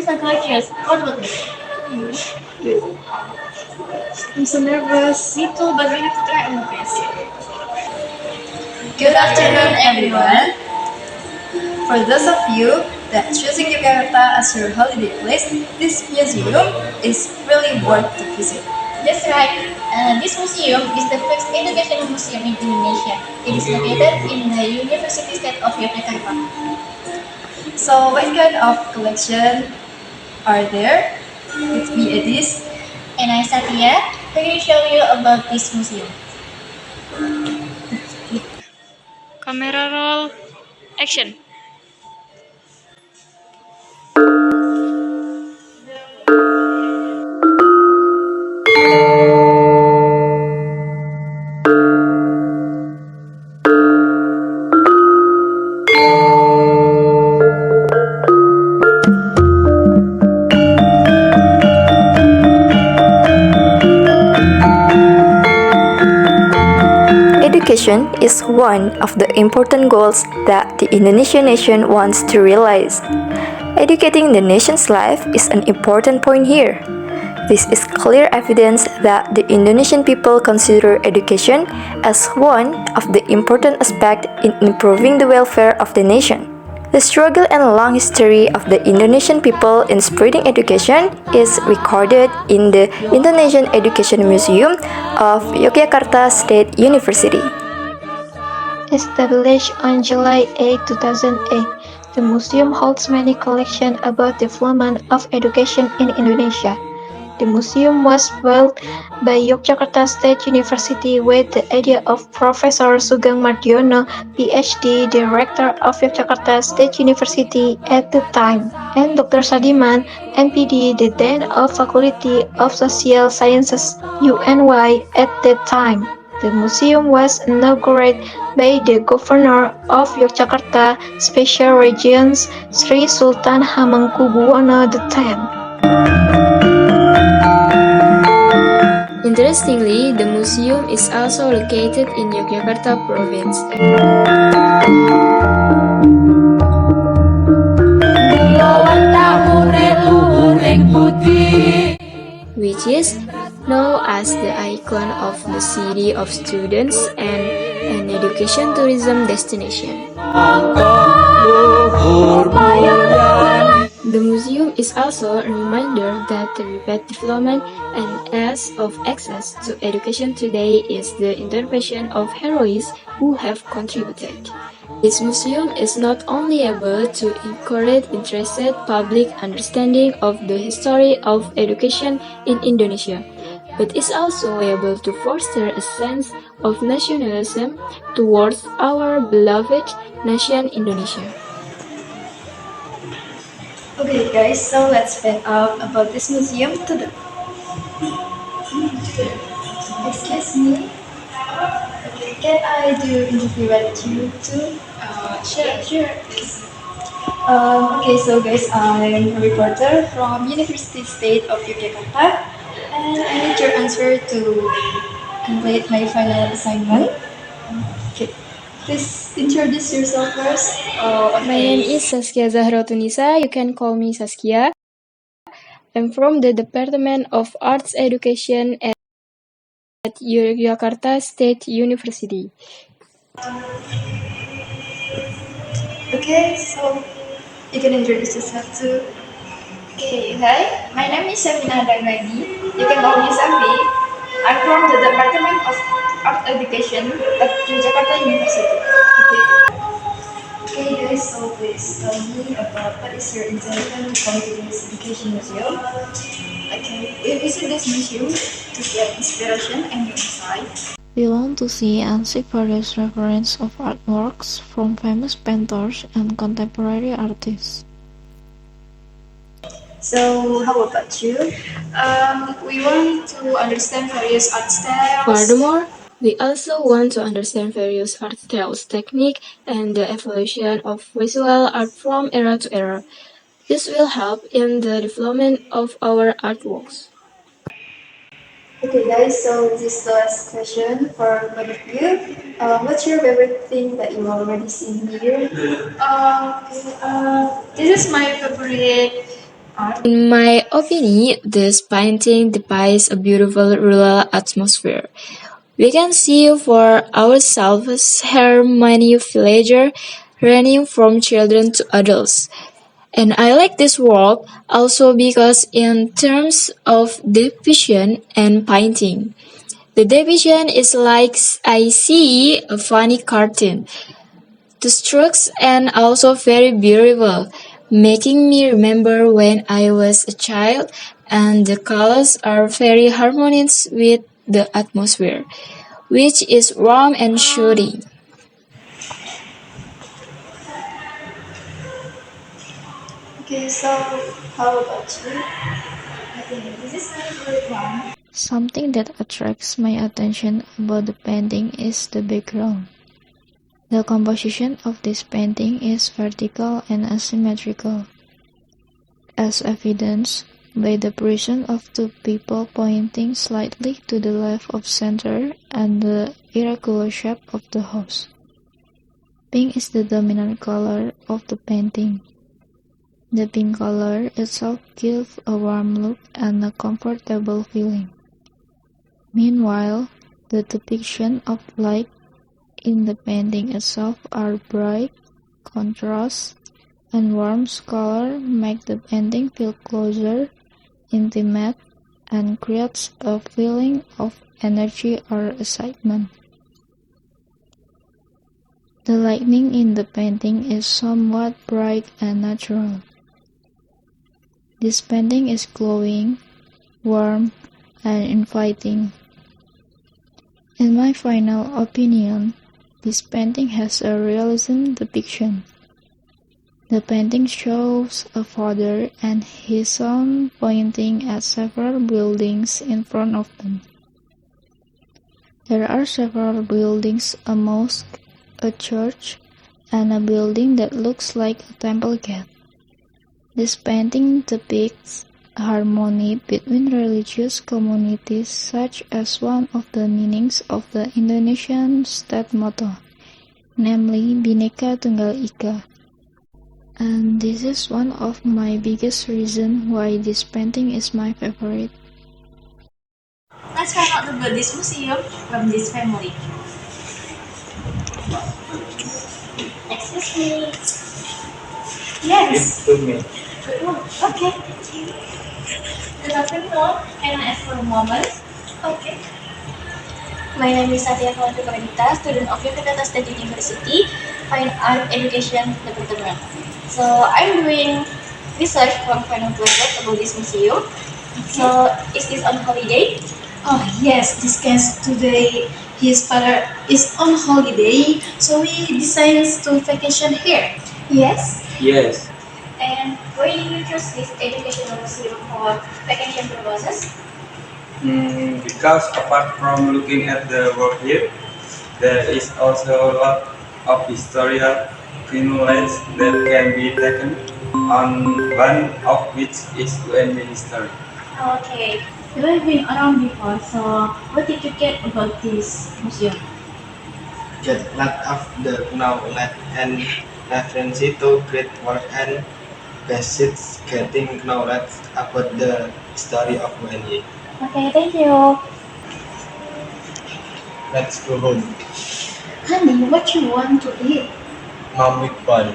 so gorgeous. What about you? I'm so nervous. Me too, but we have to try our best. Good afternoon, everyone. For those of you that choosing Yogyakarta as your holiday place, this museum is really worth to visit. That's right. This museum is the first educational museum in Indonesia. It is located in the University State of Yogyakarta. So, what kind of collection are there? It's me, Edies. And I'm Shatiya. We will show you about this museum. Camera roll, action. Education is one of the important goals that the Indonesian nation wants to realize. Educating the nation's life is an important point here. This is clear evidence that the Indonesian people consider education as one of the important aspects in improving the welfare of the nation. The struggle and long history of the Indonesian people in spreading education is recorded in the Indonesian Education Museum of Yogyakarta State University. Established on July 8, 2008, the museum holds many collections about development of education in Indonesia. The museum was built by Yogyakarta State University with the idea of Professor Sugeng Mardiono, PhD, Director of Yogyakarta State University at the time, and Dr. Sadiman, MPD, the Dean of Faculty of Social Sciences, UNY, at that time. The museum was inaugurated by the Governor of Yogyakarta Special Regions, Sri Sultan Hamengkubuwono X. Interestingly, the museum is also located in Yogyakarta province. Which is known as the icon of the city of students and an education tourism destination. The museum is also a reminder that the rapid development and ease of access to education today is the intervention of heroes who have contributed. This museum is not only able to encourage interested public understanding of the history of education in Indonesia, but is also able to foster a sense of nationalism towards our beloved nation Indonesia. Okay, guys, so let's find out about this museum today. Excuse me. Okay, can I do interview with you too? Sure. Okay, so guys, I'm a reporter from University State of Yogyakarta, and I need your answer to complete my final assignment. Okay, please introduce yourself first. My name is Saskia Zahratunnisa. You can call me Saskia. I'm from the Department of Arts Education at Yogyakarta State University. Okay, so you can introduce yourself too. Okay, hi. My name is Sefina Anggraeni. You can call me Safi. I'm from the Department of Art Education at Yogyakarta University. Okay guys, so please tell me about what is your intention for this education museum? Okay, we visit this museum to get inspiration and insight. We want to see and see various references of artworks from famous painters and contemporary artists. So how about you? We want to understand various art styles. Furthermore, we also want to understand various art styles, technique, and the evolution of visual art from era to era. This will help in the development of our artworks. Okay guys, so this is the last question for both of you. What's your favorite thing that you already seen here? This is my favorite In my opinion, this painting depicts a beautiful rural atmosphere. We can see for ourselves here many villagers ranging from children to adults. And I like this work also because in terms of depiction and painting, the depiction is like I see a funny cartoon. The strokes and also very beautiful, making me remember when I was a child, and the colors are very harmonious with the atmosphere, which is warm and shooting. Okay, so how about you? I think this is my favorite one. Something that attracts my attention about the painting is the background. The composition of this painting is vertical and asymmetrical, as evidenced by the position of two people pointing slightly to the left of center and the irregular shape of the house. Pink is the dominant color of the painting. The pink color itself gives a warm look and a comfortable feeling. Meanwhile, the depiction of light in the painting itself are bright, contrast, and warm color make the painting feel closer, intimate, and creates a feeling of energy or excitement. The lighting in the painting is somewhat bright and natural. This painting is glowing, warm, and inviting. In my final opinion, this painting has a realism depiction. The painting shows a father and his son pointing at several buildings in front of them. There are several buildings, a mosque, a church, and a building that looks like a temple gate. This painting depicts harmony between religious communities, such as one of the meanings of the Indonesian state motto, namely Bhinneka Tunggal Ika. And this is one of my biggest reasons why this painting is my favorite. Let's find out about this museum from this family. Excuse me. Yes. Okay. Good afternoon. Can I ask for a moment? Okay. My name is Shatiya Pradita, student of Yogyakarta State University, Fine Art Education Department. So I'm doing research from final project about this museum. So is this on holiday? Oh yes, this case today his father is on holiday, so we decided to vacation here. Yes. Yes, And why did you choose this educational museum for vacation purposes? because apart from looking at the work here, there is also a lot of historical knowledge that can be taken on, one of which is UNB history. Okay. You have been around before, so what did you get about this museum? Get lot of the knowledge and reference to great work and basics getting knowledge about the history of UNY. Okay, thank you. Let's go home. Honey, what you want to eat? Mom with ball.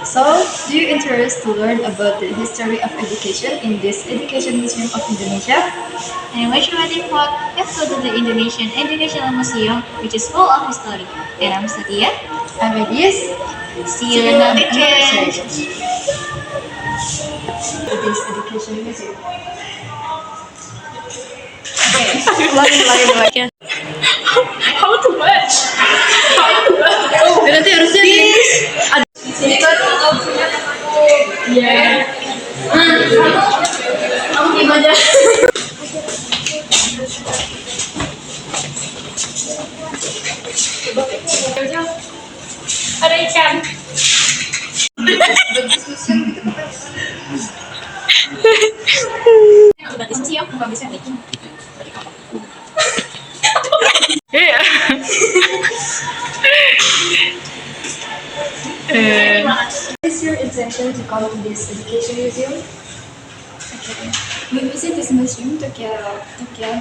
So, do you interest to learn about the history of education in this Education Museum of Indonesia? And what you're waiting for, let's go to the Indonesian Educational Museum, which is full of history. And I'm Shatiya. I'm Edies. See you in another session. session. This Education Museum. How to match? Berarti harusnya Yeah. Kamu gimana? Ada ikan. Udah siap, nggak bisa nih. Iya. What is your session to come to this education museum. Okay. We visit this museum to get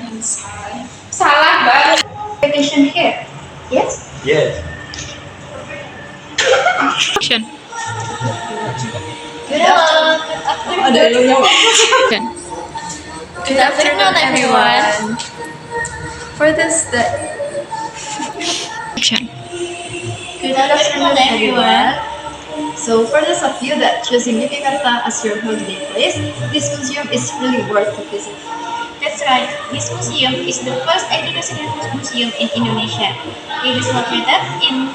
inside. Salah banget. Education here. Yes? Yes. Good afternoon. Good afternoon, everyone. For this, Good afternoon, everyone. so for those of you that choosing Yogyakarta as your holiday place, this museum is really worth to visit. That's right. This museum is the first educational museum in Indonesia. It is located in